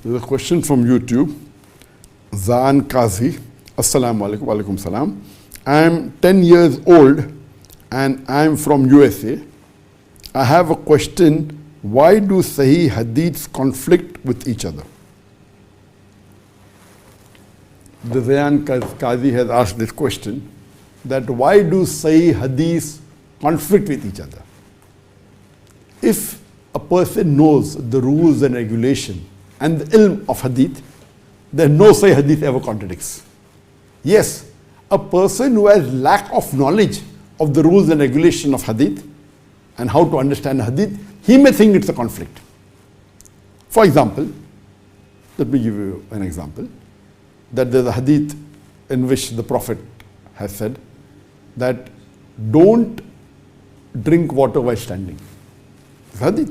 There's a question from YouTube. Zan Kazi. Assalamu alaikum. Walaikum salam. I'm 10 years old and I'm from USA. I have a question. Why do Sahih hadiths conflict with each other? The Zayan Kazi has asked this question, that why do Sahih hadiths conflict with each other? If a person knows the rules and regulation and the ilm of hadith, then no Sahih hadith ever contradicts. Yes, a person who has lack of knowledge of the rules and regulation of hadith and how to understand hadith, he may think it's a conflict. For example, let me give you an example, that there's a hadith in which the Prophet has said that don't drink water while standing. It's hadith.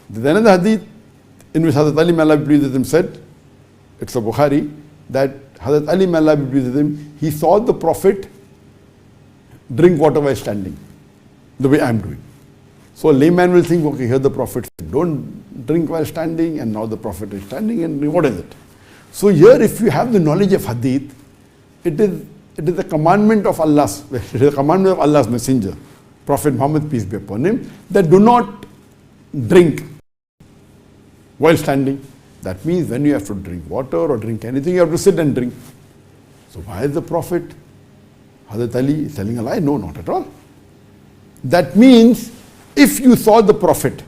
There's another hadith in which Hazrat Ali, may Allah be pleased with him, said, it's a Bukhari, that Hazrat Ali, may Allah be pleased with him, he saw the Prophet drink water while standing, the way I'm doing. So a layman will think, okay, here the Prophet said, don't drink while standing, and now the Prophet is standing, and what is it? So here, if you have the knowledge of hadith, it is a commandment of Allah's, it is a commandment of Allah's messenger, Prophet Muhammad, peace be upon him, that do not drink while standing. That means when you have to drink water or drink anything, you have to sit and drink. So why is the Prophet, Hazrat Ali, telling a lie? No, not at all. That means if you saw the Prophet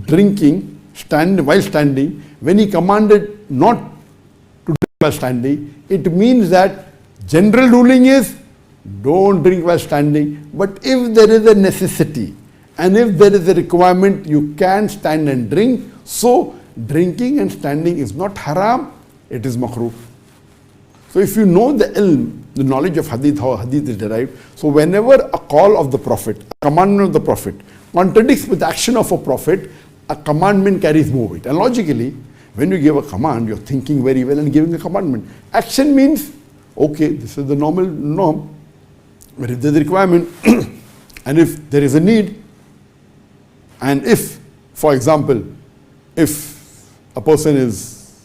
drinking while standing, when he commanded not to drink while standing, it means that general ruling is don't drink while standing. But if there is a necessity and if there is a requirement, you can stand and drink. So drinking and standing is not haram, it is makruh. So if you know the ilm, the knowledge of hadith, how hadith is derived, so whenever a call of the Prophet, a commandment of the Prophet contradicts with the action of a Prophet, a commandment carries more weight. And logically, when you give a command, you're thinking very well and giving a commandment. Action means, okay, this is the normal norm, but if there's a requirement, and if there is a need, and if, for example, if a person is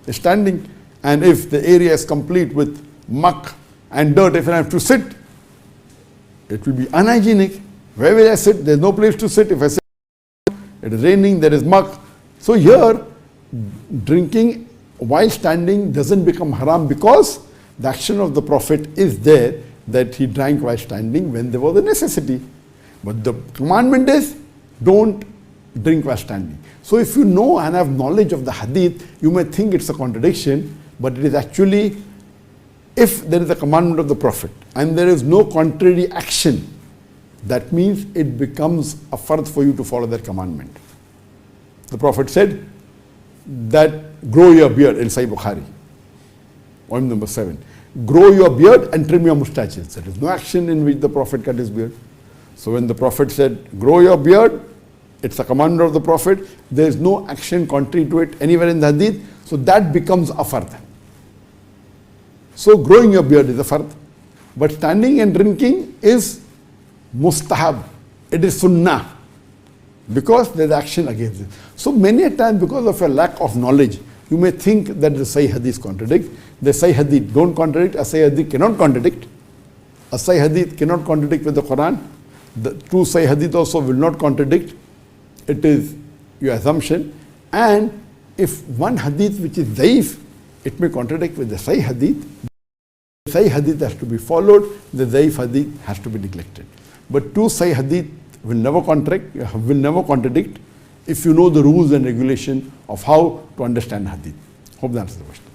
standing, and if the area is complete with muck and dirt, if I have to sit, it will be unhygienic. Where will I sit? There's no place to sit. If I sit, it is raining, there is muck. So here, drinking while standing doesn't become haram because the action of the Prophet is there, that he drank while standing when there was a necessity. But the commandment is don't drink while standing. So if you know and have knowledge of the hadith, you may think it's a contradiction, but it is actually, if there is a commandment of the Prophet and there is no contrary action, that means it becomes a fard for you to follow that commandment. The Prophet said that grow your beard in Sahih Bukhari, point number 7. Grow your beard and trim your mustaches. There is no action in which the Prophet cut his beard. So when the Prophet said, grow your beard, it's a command of the Prophet, there is no action contrary to it anywhere in the hadith, so that becomes a fard. So growing your beard is a fard, but standing and drinking is mustahab, it is sunnah, because there is action against it. So many a time, because of a lack of knowledge, you may think that the Sahih hadith contradict. The Sahih hadith don't contradict, a Sahih hadith cannot contradict. A Sahih hadith cannot contradict with the Quran. The true Sahih hadith also will not contradict. It is your assumption. And if one hadith which is daif, it may contradict with the Sahih hadith. The Sahih hadith has to be followed, the daif hadith has to be neglected. But true Sahih hadith will never contradict if you know the rules and regulation of how to understand hadith. Hope that answers the question.